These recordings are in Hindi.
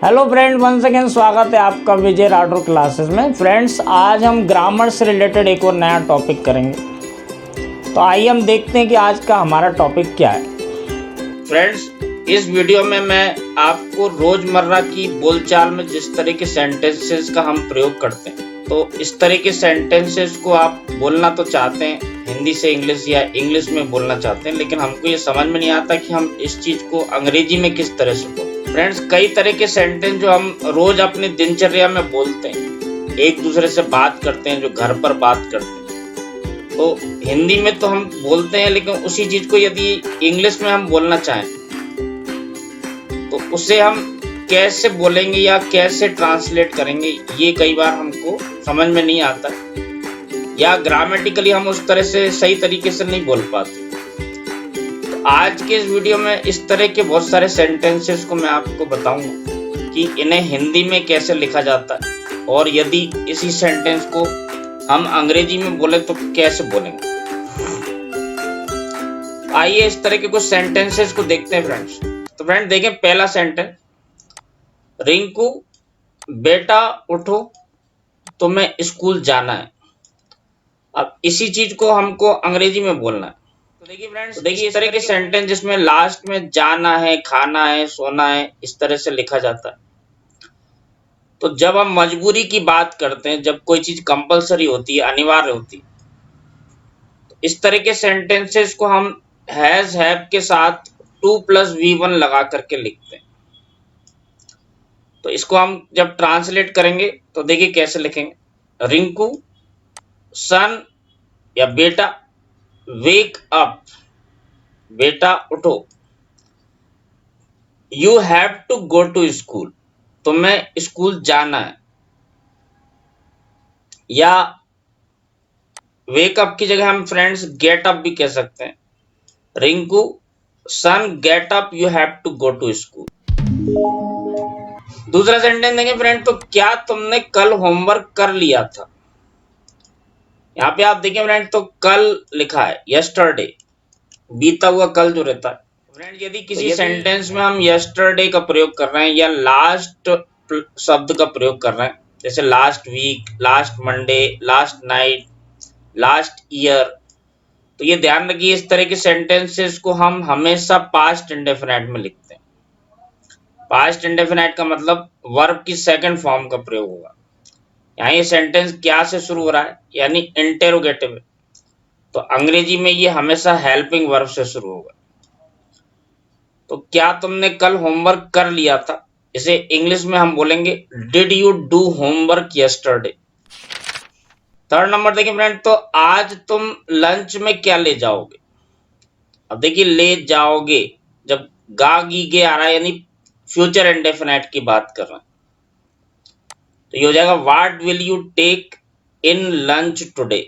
हेलो फ्रेंड, वंस अगेन स्वागत है आपका विजय राठौर क्लासेस में। फ्रेंड्स, आज हम ग्रामर से रिलेटेड एक और नया टॉपिक करेंगे। तो आइए हम देखते हैं कि आज का हमारा टॉपिक क्या है। फ्रेंड्स, इस वीडियो में मैं आपको रोजमर्रा की बोलचाल में जिस तरह के सेंटेंसेस का हम प्रयोग करते हैं, तो इस तरह के सेंटेंसेस को आप बोलना तो चाहते हैं हिंदी से इंग्लिश या इंग्लिश में बोलना चाहते हैं, लेकिन हमको ये समझ में नहीं आता कि हम इस चीज को अंग्रेजी में किस तरह से बोलें। फ्रेंड्स, कई तरह के सेंटेंस जो हम रोज अपनी दिनचर्या में बोलते हैं, एक दूसरे से बात करते हैं, जो घर पर बात करते हैं, तो हिंदी में तो हम बोलते हैं, लेकिन उसी चीज को यदि इंग्लिश में हम बोलना चाहें तो उसे हम कैसे बोलेंगे या कैसे ट्रांसलेट करेंगे, ये कई बार हमको समझ में नहीं आता, या ग्रामेटिकली हम उस तरह से सही तरीके से नहीं बोल पाते। तो आज के इस वीडियो में इस तरह के बहुत सारे सेंटेंसेस को मैं आपको बताऊंगा कि इन्हें हिंदी में कैसे लिखा जाता है, और यदि इसी सेंटेंस को हम अंग्रेजी में बोले तो कैसे बोलेंगे। आइए इस तरह के कुछ सेंटेंसेस को देखते हैं फ्रेंड्स। तो फ्रेंड देखें, पहला सेंटेंस, रिंकू बेटा उठो, तुम्हें स्कूल जाना है। अब इसी चीज को हमको अंग्रेजी में बोलना है। तो देखिए फ्रेंड्स, देखिए इस तरह के सेंटेंस जिसमें लास्ट में जाना है, खाना है, सोना है, इस तरह से लिखा जाता है। तो जब हम मजबूरी की बात करते हैं, जब कोई चीज कंपलसरी होती है, अनिवार्य होती है, तो इस तरह के सेंटेंसेस को हम हैज हैव के साथ 2+V1 लगा करके लिखते हैं। तो इसको हम जब ट्रांसलेट करेंगे तो देखिए कैसे लिखेंगे। रिंकू सन या बेटा, वेक अप, बेटा उठो। You have to go to school, तुम्हें स्कूल जाना है। या वेक अप की जगह हम फ्रेंड्स गेट अप भी कह सकते हैं। Rinku son get up, you have to go to school. दूसरा सेंटेंस देंगे फ्रेंड, तो क्या तुमने कल होमवर्क कर लिया था। यहाँ पे आप देखिए फ्रेंड, तो कल लिखा है, यस्टरडे, बीता हुआ कल जो रहता है। फ्रेंड, यदि किसी सेंटेंस में हम यस्टरडे का प्रयोग कर रहे हैं या लास्ट शब्द का प्रयोग कर रहे हैं, जैसे last week, last Monday, last night, last year, तो ये ध्यान रखिए इस तरह के सेंटेंसेस को हम हमेशा पास्ट इंडेफिनिट में लिखते हैं। पास्ट इंडेफिनिट का मतलब वर्ब की सेकंड फॉर्म का प्रयोग होगा। यहाँ ये सेंटेंस क्या से शुरू हो रहा है, यानी इंटेरोगेटिव है, तो अंग्रेजी में ये हमेशा हेल्पिंग वर्ब से शुरू होगा। तो क्या तुमने कल होमवर्क कर लिया था, इसे इंग्लिश में हम बोलेंगे did you do homework yesterday. Third number देखिए फ्रेंड, तो आज तुम लंच में क्या ले जाओगे। अब देखिए ले जाओगे, जब गा गी गे आ रहा है, यानी फ्यूचर इंडेफिनिट की बात कर रहे हैं, तो ये हो जाएगा what will you take in lunch today.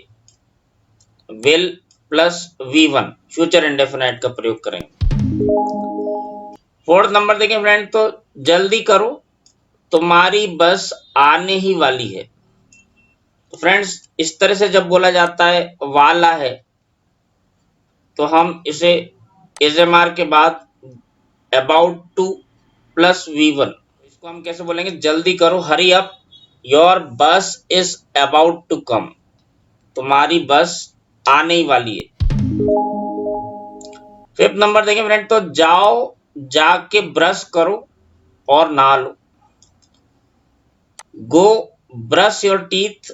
Will plus V1 future indefinite का प्रयोग करेंगे। फोर्थ नंबर देखें फ्रेंड, तो जल्दी करो, तुम्हारी बस आने ही वाली है। तो फ्रेंड्स, इस तरह से जब बोला जाता है वाला है, तो हम इसे एजएमआर के बाद अबाउट टू प्लस V1, इसको हम कैसे बोलेंगे, जल्दी करो, हरी अप, योर बस इज अबाउट टू कम, तुम्हारी बस आने ही वाली है। फिफ्थ नंबर देखें फ्रेंड, तो जाओ जाके ब्रश करो और नहा लो। Go brush your teeth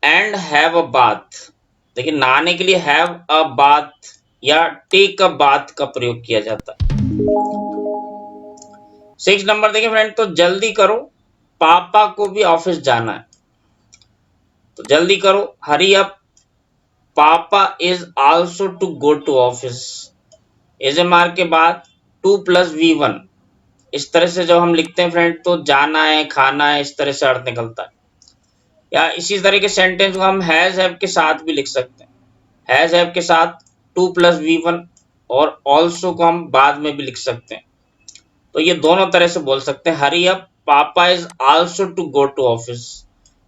and have a bath. देखिए नहाने के लिए हैव अ बाथ या टेक अ बाथ का प्रयोग किया जाता है। सिक्स नंबर देखिए फ्रेंड, तो जल्दी करो, पापा को भी ऑफिस जाना है। तो जल्दी करो, hurry up, papa is also to go to office. एजएमआर के बाद 2+V1, इस तरह से जब हम लिखते हैं फ्रेंड, तो जाना है, खाना है, इस तरह से अर्थ निकलता है। या इसी तरह के सेंटेंस को हम हैज हैव के साथ भी लिख सकते हैं। हैज हैव के साथ 2+V1, और ऑल्सो को हम बाद में भी लिख सकते हैं। तो ये दोनों तरह से बोल सकते हैं, hurry up, papa is also to go to office,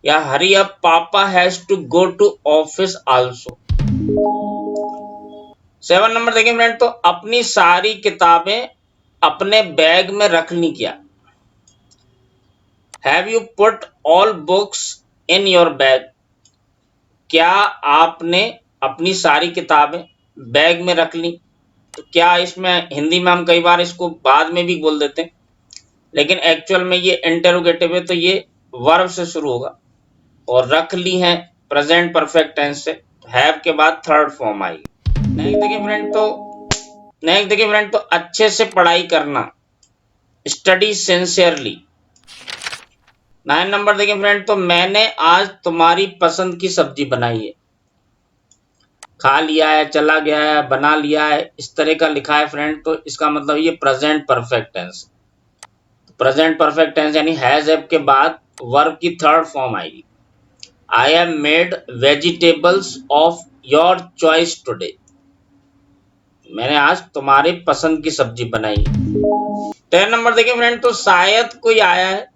या hurry up, papa has to go to office also. 7 number देखें फ्रेंड, तो अपनी सारी किताबें अपने बैग में रख ली क्या। Have you put all books in your bag? क्या आपने अपनी सारी किताबें बैग में रख ली? तो क्या इसमें हिंदी में हम कई बार इसको बाद में भी बोल देते हैं, लेकिन एक्चुअल में ये इंटेरोगेटिव है, तो ये वर्ब से शुरू होगा और रख ली है प्रेजेंट परफेक्ट टेंस से, हैव के बाद थर्ड फॉर्म आएगी। नेक्स्ट देखिए फ्रेंड, तो अच्छे से पढ़ाई करना, स्टडी सिंसियरली। 9 नंबर देखिए फ्रेंड, तो मैंने आज तुम्हारी पसंद की सब्जी बनाई है। खा लिया है, चला गया है, बना लिया है, इस तरह का लिखा है फ्रेंड, तो इसका मतलब ये present perfect tense. Present perfect tense यानी हैज हैव के बाद वर्ब की थर्ड फॉर्म आएगी। I have made vegetables of your choice today. मैंने आज तुम्हारे पसंद की सब्जी बनाई है। 10 नंबर देखिए फ्रेंड, तो शायद कोई आया है,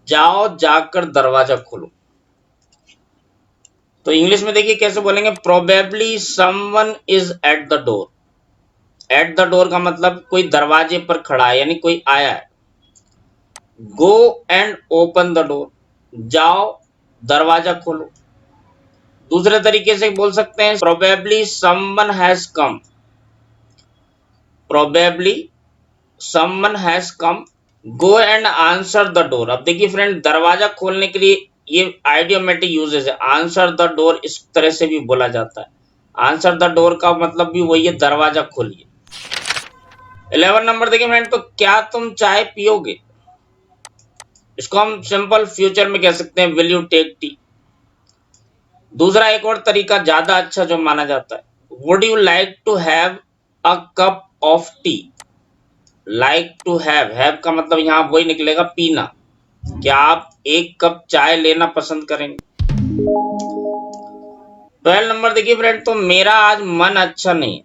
जाओ जाकर दरवाजा खोलो। तो इंग्लिश में देखिए कैसे बोलेंगे, probably someone is at the door. At the door का मतलब कोई दरवाजे पर खड़ा है, यानी कोई आया है। Go and open the door, जाओ दरवाजा खोलो। दूसरे तरीके से बोल सकते हैं, probably someone has come. Probably someone has come, go and answer the door. अब देखिए फ्रेंड, दरवाजा खोलने के लिए ये आइडियोमेटिक यूजेस है। आंसर द डोर इस तरह से भी बोला जाता है। आंसर द डोर का मतलब भी वही है, दरवाजा खोलिए। 11 नंबर देखिए फ्रेंड, तो क्या तुम चाय पियोगे? इसको हम सिंपल फ्यूचर में कह सकते हैं, विल यू टेक टी। दूसरा एक और तरीका ज्यादा अच्छा जो माना जाता है, would you like to have a cup of tea. Like to have का मतलब यहां वही निकलेगा, पीना। क्या आप एक कप चाय लेना पसंद करेंगे? 12 नंबर देखिए फ्रेंड, तो मेरा आज मन अच्छा नहीं है।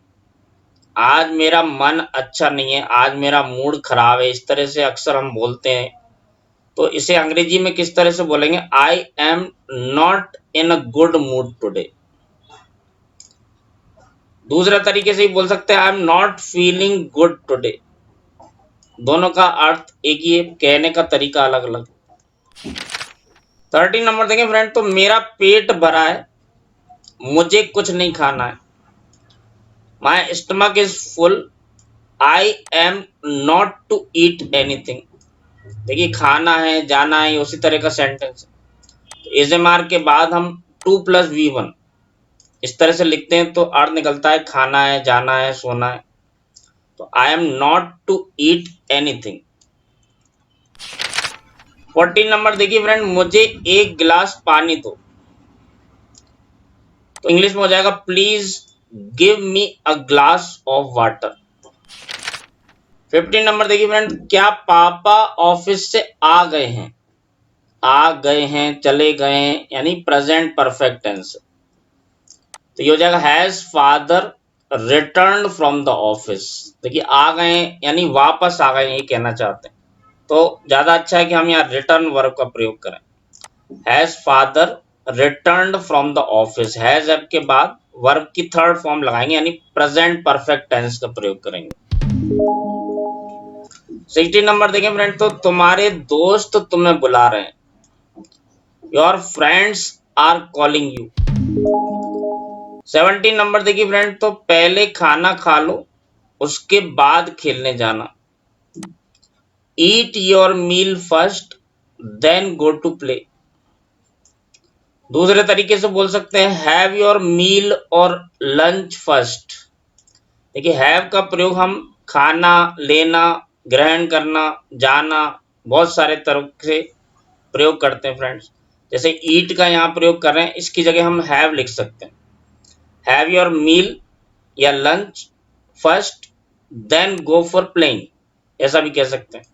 आज मेरा मन अच्छा नहीं है, आज मेरा मूड खराब है, इस तरह से अक्सर हम बोलते हैं। तो इसे अंग्रेजी में किस तरह से बोलेंगे, आई am not in a good mood today. दूसरा तरीके से ही बोल सकते हैं, आई am not feeling good today. दोनों का अर्थ एक ही है, कहने का तरीका अलग अलग। 13 नंबर देखें फ्रेंड, तो मेरा पेट भरा है, मुझे कुछ नहीं खाना है। My stomach is full, I am not to eat anything. देखिए खाना है, जाना है, उसी तरह का सेंटेंस है। इज एम आर के बाद हम 2 + V1 इस तरह से लिखते हैं, तो अर्थ निकलता है खाना है, जाना है, सोना है। तो I am not to eat anything. 14 number देखिए फ्रेंड, मुझे एक गिलास पानी दो। तो इंग्लिश में हो जाएगा, please give me a glass of water. 15 number देखिए फ्रेंड, क्या पापा ऑफिस से आ गए हैं? आ गए हैं, चले गए हैं, यानी प्रेजेंट परफेक्ट टेंस। तो ये हो जाएगा, has father return from the office. देखिए आ गए हैं यानी वापस आ गए, ये कहना चाहते हैं। तो ज्यादा अच्छा है कि हम यहाँ रिटर्न वर्ब का प्रयोग करें। Has father return from the office, has अब के बाद वर्ब की थर्ड फॉर्म लगाएंगे, यानी प्रेजेंट परफेक्ट टेंस का प्रयोग करेंगे। 16 नंबर देखें फ्रेंड, तो तुम्हारे दोस्त तुम्हें बुला रहे हैं। Your friends are calling you. 17 number देखिए फ्रेंड, तो पहले खाना खा लो, उसके बाद खेलने जाना। Eat your meal first then go to play. दूसरे तरीके से बोल सकते हैं, हैव योर मील और लंच फर्स्ट। देखिए हैव का प्रयोग हम खाना, लेना, ग्रहण करना, जाना, बहुत सारे तरह से प्रयोग करते हैं फ्रेंड्स। जैसे ईट का यहाँ प्रयोग कर रहे हैं, इसकी जगह हम हैव लिख सकते हैं। हैव योर मील या lunch first then go for playing, ऐसा भी कह सकते हैं।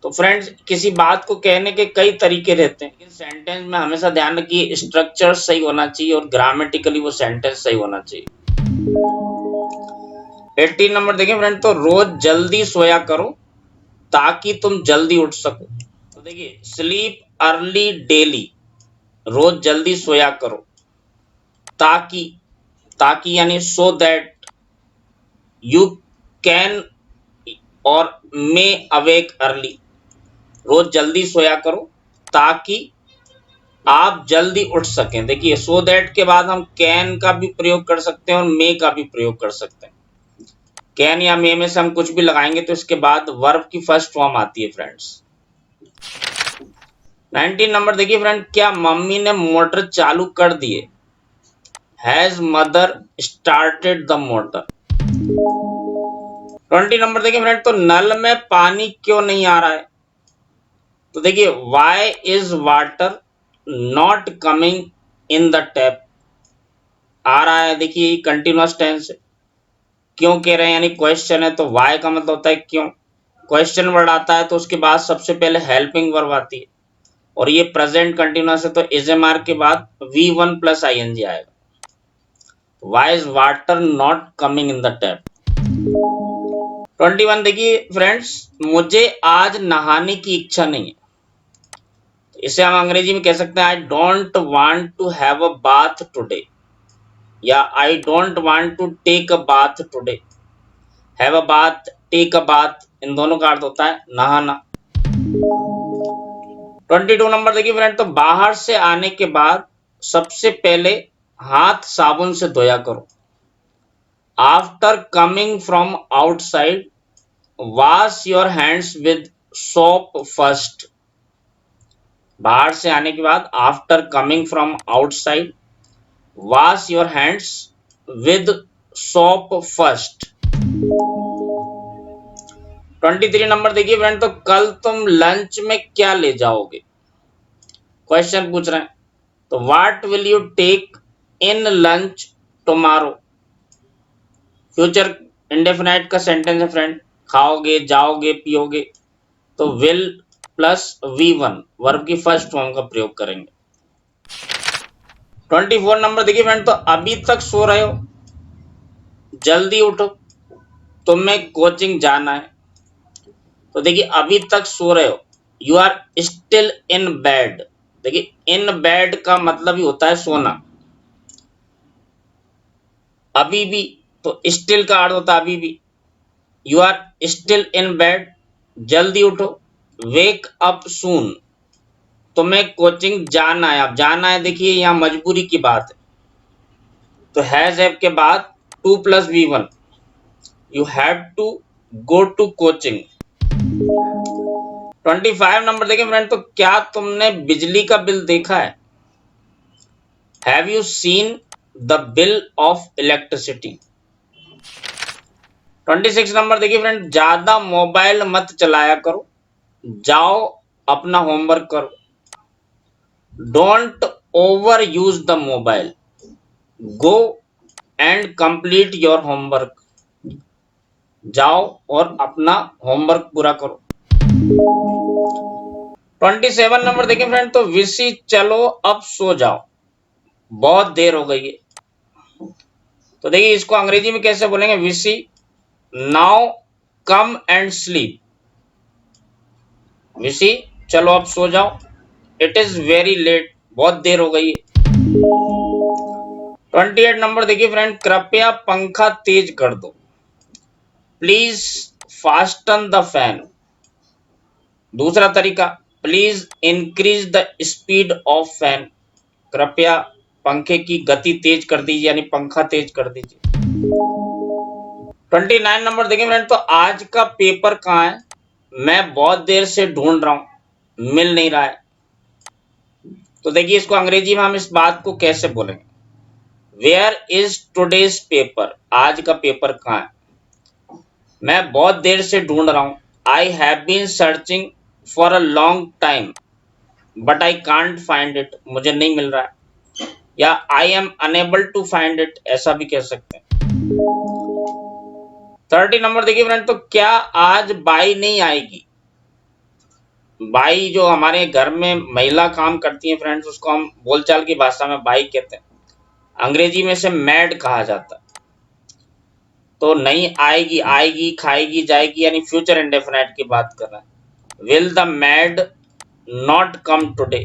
तो फ्रेंड्स, किसी बात को कहने के कई तरीके रहते हैं, लेकिन सेंटेंस में हमेशा ध्यान रखिए स्ट्रक्चर सही होना चाहिए और ग्रामेटिकली वो सेंटेंस सही होना चाहिए। 18 नंबर देखें फ्रेंड, तो रोज जल्दी सोया करो ताकि तुम जल्दी उठ सको। तो देखिए स्लीप अर्ली डेली, रोज जल्दी सोया करो, ताकि, ताकि यानी सो दैट यू कैन और मे अवेक अर्ली। रोज जल्दी सोया करो ताकि आप जल्दी उठ सकें। देखिए सो दैट के बाद हम कैन का भी प्रयोग कर सकते हैं और मे का भी प्रयोग कर सकते हैं। कैन या मे में से हम कुछ भी लगाएंगे तो इसके बाद वर्ब की फर्स्ट फॉर्म आती है फ्रेंड्स। 19 नंबर देखिए फ्रेंड, क्या मम्मी ने मोटर चालू कर दिए? Has mother started the motor? 20 number देखिए फ्रेंड, तो नल में पानी क्यों नहीं आ रहा है? तो देखिए why is water not coming in the tap? आ रहा है, देखिए कंटिन्यूअस टेंस है, क्यों कह रहे हैं यानी क्वेश्चन है, तो वाई का मतलब होता है क्यों। क्वेश्चन वर्ड आता है तो उसके बाद सबसे पहले हेल्पिंग वर्ब आती है और ये प्रेजेंट कंटिन्यूअस है तो इज एम आर के बाद V1 प्लस ING आएगा। Why is water not coming in the tap? 21 देखिए फ्रेंड्स, मुझे आज नहाने की इच्छा नहीं है। इसे हम अंग्रेजी में कह सकते हैं I don't want to have a bath today या I don't want to take a bath today. Have a bath, take a bath, इन दोनों का अर्थ होता है नहाना। 22 नंबर देखिए फ्रेंड, तो बाहर से आने के बाद सबसे पहले हाथ साबुन से धोया करो। After coming from outside wash your hands with soap first. बाहर से आने के बाद after coming from outside wash your hands with soap first. 23 number देखिए फ्रेंड, तो कल तुम लंच में क्या ले जाओगे? क्वेश्चन पूछ रहे हैं, तो what will you take in lunch tomorrow? Future indefinite का सेंटेंस है फ्रेंड, खाओगे, जाओगे, पियोगे, तो विल प्लस V1 वर्ब की फर्स्ट फॉर्म का प्रयोग करेंगे। 24 नंबर देखिए फ्रेंड, तो अभी तक सो रहे हो, जल्दी उठो, तुम्हें कोचिंग जाना है। तो देखिए अभी तक सो रहे हो, you are still in bed. देखिए इन बेड का मतलब ही होता है सोना। अभी भी, तो स्टिल का अर्थ होता है अभी भी। You are still in bed, जल्दी उठो, वेक अप सून, तुम्हें कोचिंग जाना है। अब जाना है, देखिए यहाँ मजबूरी की बात है, तो हैज हैव के बाद 2 plus V1, you have to go to coaching. 25 number देखिए फ्रेंड, तो क्या तुमने बिजली का बिल देखा है? Have you seen the bill of electricity? 26 number देखिए फ्रेंड, ज्यादा मोबाइल मत चलाया करो, जाओ अपना होमवर्क करो। Don't over use the mobile, go and complete your homework, जाओ और अपना होमवर्क पूरा करो। 27 नंबर देखिए फ्रेंड, तो विसी चलो अब सो जाओ, बहुत देर हो गई है। तो देखिए इसको अंग्रेजी में कैसे बोलेंगे, विसी नाउ कम एंड स्लीप। विसी चलो अब सो जाओ, इट इज वेरी लेट, बहुत देर हो गई है। 28 नंबर देखिए फ्रेंड, कृपया पंखा तेज कर दो, प्लीज फास्टन द फैन। दूसरा तरीका, please increase the speed of fan, कृपया पंखे की गति तेज कर दीजिए यानी पंखा तेज कर दीजिए। 29 नंबर देखिए फ्रेंड, तो आज का पेपर कहाँ है? मैं बहुत देर से ढूंढ रहा हूं, मिल नहीं रहा है। तो देखिए इसको अंग्रेजी में हम इस बात को कैसे बोलेंगे, वेयर इज टुडेज पेपर, आज का पेपर कहाँ है? मैं बहुत देर से ढूंढ रहा हूं, I have been searching for a long time but I can't find it, मुझे नहीं मिल रहा है। या I am unable to find it, ऐसा भी कह सकते हैं। 30 नंबर देखिए फ्रेंड, तो क्या आज बाई नहीं आएगी? बाई जो हमारे घर में महिला काम करती है फ्रेंड्स, उसको हम बोलचाल की भाषा में बाई कहते हैं, अंग्रेजी में से मैड कहा जाता है। तो नहीं आएगी, आएगी, खाएगी, जाएगी यानी फ्यूचर इंडेफिनाइट की बात कर रहा है। Will the mad not come today?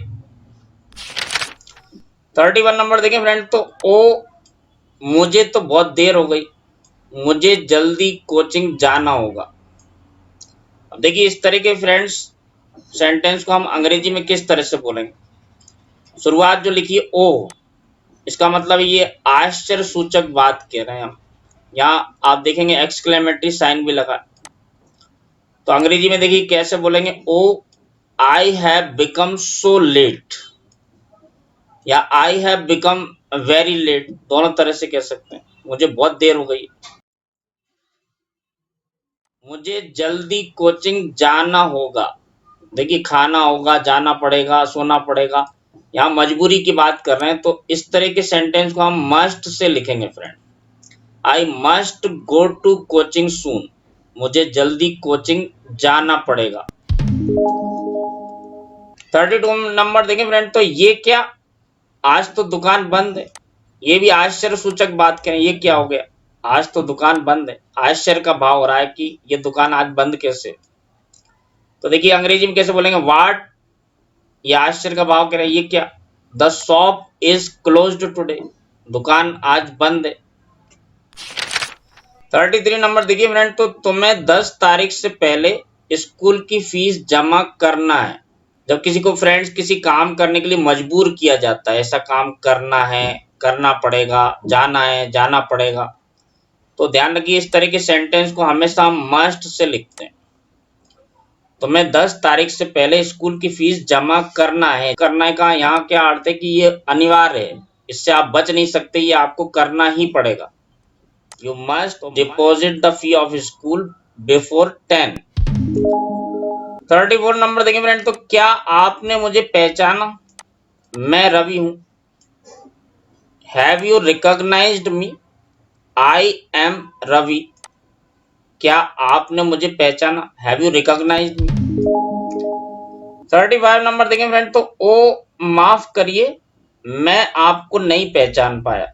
31 number देखें फ्रेंड, तो ओ मुझे तो बहुत देर हो गई, मुझे जल्दी कोचिंग जाना होगा। अब देखिए इस तरह के फ्रेंड्स सेंटेंस को हम अंग्रेजी में किस तरह से बोलेंगे। शुरुआत जो लिखी है ओ, इसका मतलब ये आश्चर्य सूचक बात कह रहे हैं हम। यहाँ आप देखेंगे एक्सक्लेमेटरी साइन भी लगा। तो अंग्रेजी में देखिए कैसे बोलेंगे, oh I have become so late, या I have become very late, दोनों तरह से कह सकते हैं। मुझे बहुत देर हो गई, मुझे जल्दी कोचिंग जाना होगा। देखिए खाना होगा, जाना पड़ेगा, सोना पड़ेगा, यहाँ मजबूरी की बात कर रहे हैं। तो इस तरह के सेंटेंस को हम मस्ट से लिखेंगे friend. I must go to coaching soon, मुझे जल्दी कोचिंग जाना पड़ेगा। 32 नंबर देखें फ्रेंड, तो ये क्या, आज तो दुकान बंद है। ये भी आश्चर्य सूचक बात करें, ये क्या हो गया, आज तो दुकान बंद है। आश्चर्य का भाव हो रहा है कि ये दुकान आज बंद कैसे। तो देखिए अंग्रेजी में कैसे बोलेंगे, व्हाट, ये आश्चर्य का भाव कह रहे हैं, ये क्या, the shop is closed today, दुकान आज बंद है। 33 नंबर देखिए फ्रेंड, तो तुम्हें 10 तारीख से पहले स्कूल की फीस जमा करना है। जब किसी को फ्रेंड्स किसी काम करने के लिए मजबूर किया जाता है, ऐसा काम करना है, करना पड़ेगा, जाना है, जाना पड़ेगा, तो ध्यान रखिए इस तरह के सेंटेंस को हमेशा हम मस्ट से लिखते हैं। तो मैं 10 तारीख से पहले स्कूल की फीस जमा करना है। करना का यहाँ क्या अर्थ है कि ये अनिवार्य है, इससे आप बच नहीं सकते, ये आपको करना ही पड़ेगा। You must deposit the fee of school before 10। 34 number देखें फ्रेंड, तो क्या आपने मुझे पहचाना, मैं रवि हूं। Have you recognized me, I am Ravi, क्या आपने मुझे पहचाना, have you recognized me. 35 number देखें फ्रेंड, तो ओ माफ करिए, मैं आपको नहीं पहचान पाया।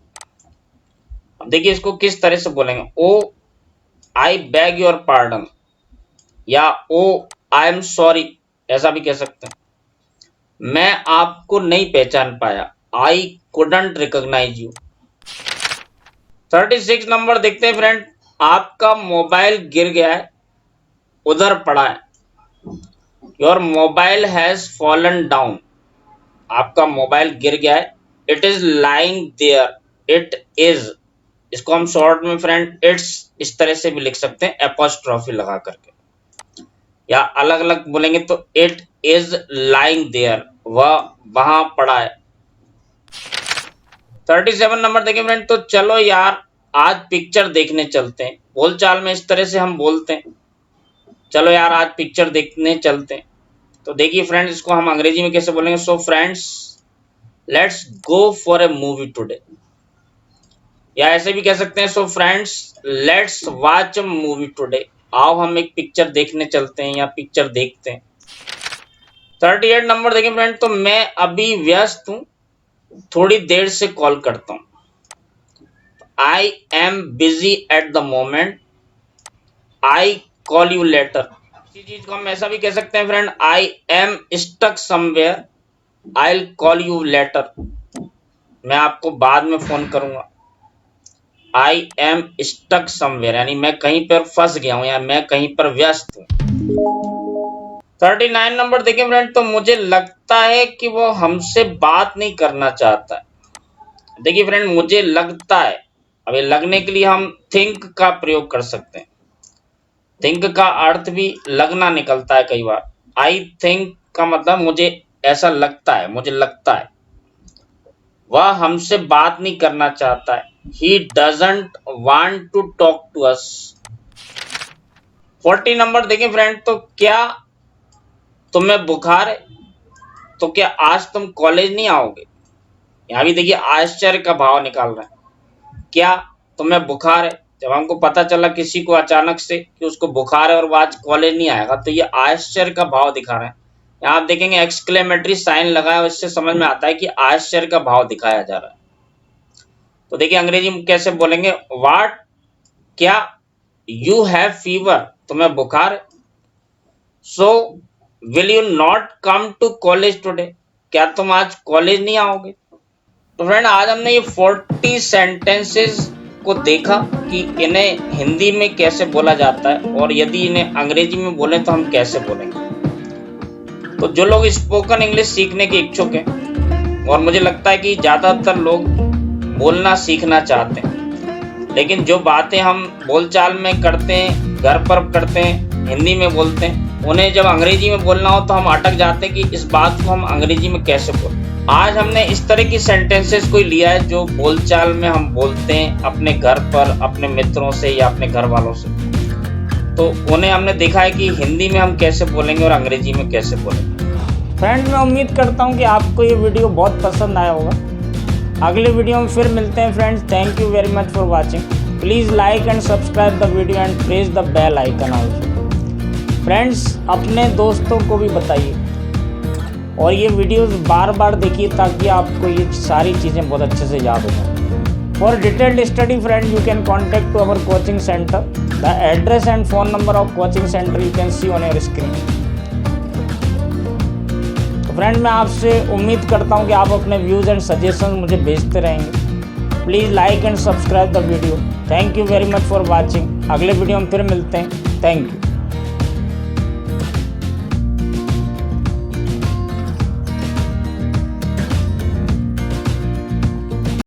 अब देखिए इसको किस तरह से बोलेंगे, oh I beg your pardon, या ओ आई एम सॉरी, ऐसा भी कह सकते हैं। मैं आपको नहीं पहचान पाया, I couldn't recognize you. 36 number देखते हैं फ्रेंड, आपका मोबाइल गिर गया है, उधर पड़ा है। Your mobile has fallen down, आपका मोबाइल गिर गया है। It is lying there, it is, इसको हम शॉर्ट में फ्रेंड इट्स इस तरह से भी लिख सकते हैं, एपोस्ट्रॉफी लगा करके, या अलग अलग बोलेंगे तो इट इज लाइंग देयर, वह वहां पड़ा है। 37 नंबर देखें फ्रेंड, तो चलो यार आज पिक्चर देखने चलते हैं। बोलचाल में इस तरह से हम बोलते हैं, चलो यार आज पिक्चर देखने चलते हैं। तो देखिए फ्रेंड्स इसको हम अंग्रेजी में कैसे बोलेंगे, so friends let's go for a movie today, या ऐसे भी कह सकते हैं, so friends let's watch a movie today, आओ हम एक पिक्चर देखने चलते हैं या पिक्चर देखते हैं। 38 नंबर देखें फ्रेंड, तो मैं अभी व्यस्त हूं, थोड़ी देर से कॉल करता हूं। I am busy at the moment, I call you later. इसी चीज को हम ऐसा भी कह सकते हैं friend, I am stuck somewhere, I will call you later, मैं आपको बाद में फोन करूंगा। आई एम स्टक समवेयर यानी मैं कहीं पर फंस गया हूं या मैं कहीं पर व्यस्त हूं। 39 नंबर देखें फ्रेंड, तो मुझे लगता है कि वो हमसे बात नहीं करना चाहता है। देखिए फ्रेंड मुझे लगता है, अब ये लगने के लिए हम थिंक का प्रयोग कर सकते हैं। थिंक का अर्थ भी लगना निकलता है कई बार। आई थिंक का मतलब मुझे ऐसा लगता है, मुझे लगता है। वह हमसे बात नहीं करना चाहता है, he doesn't want to talk to us। 40 number देखें फ्रेंड, तो क्या तुम्हें बुखार है, तो क्या आज तुम कॉलेज नहीं आओगे। यहाँ भी देखिए आश्चर्य का भाव निकाल रहे हैं, क्या तुम्हें बुखार है। जब हमको पता चला किसी को अचानक से कि उसको बुखार है और वो आज कॉलेज नहीं आएगा, तो ये आश्चर्य का भाव दिखा रहे हैं। यहाँ आप देखेंगे एक्सक्लेमेटरी साइन लगा है, इससे समझ में आता है कि आश्चर्य का भाव दिखाया जा रहा है। तो देखिए अंग्रेजी में कैसे बोलेंगे, व्हाट, क्या, यू हैव फीवर, तुम्हें बुखार है। So will you not come to college today, क्या तुम आज कॉलेज नहीं आओगे। तो फ्रेंड आज हमने ये 40 सेंटेंसेस को देखा कि इन्हें हिंदी में कैसे बोला जाता है और यदि इन्हें अंग्रेजी में बोले तो हम कैसे बोलेंगे। तो जो लोग स्पोकन इंग्लिश सीखने के इच्छुक हैं, और मुझे लगता है कि ज़्यादातर लोग बोलना सीखना चाहते हैं, लेकिन जो बातें हम बोलचाल में करते हैं, घर पर करते हैं, हिंदी में बोलते हैं, उन्हें जब अंग्रेजी में बोलना हो तो हम अटक जाते हैं कि इस बात को हम अंग्रेजी में कैसे बोलें। आज हमने इस तरह की सेंटेंसेस को लिया है जो बोलचाल में हम बोलते हैं अपने घर पर, अपने मित्रों से या अपने घर वालों से, तो उन्हें हमने देखा है कि हिंदी में हम कैसे बोलेंगे और अंग्रेजी में कैसे बोलेंगे। फ्रेंड्स, मैं उम्मीद करता हूँ कि आपको ये वीडियो बहुत पसंद आया होगा। अगले वीडियो में फिर मिलते हैं friends. Thank you very much for watching. Please like and subscribe the video and press the bell icon also. Friends, अपने दोस्तों को भी बताइए और ये वीडियोस बार बार देखिए ताकि आपको ये सारी चीज़ें बहुत अच्छे से याद हो जाए। For detailed study friend you can contact to our coaching centre. The address and phone number of coaching centre you can see on your screen. तो फ्रेंड, मैं आपसे उम्मीद करता हूँ कि आप अपने व्यूज़ एंड सजेशन मुझे भेजते रहेंगे। Please like and subscribe the video. Thank you very much for watching. अगले वीडियो में फिर मिलते हैं। Thank you.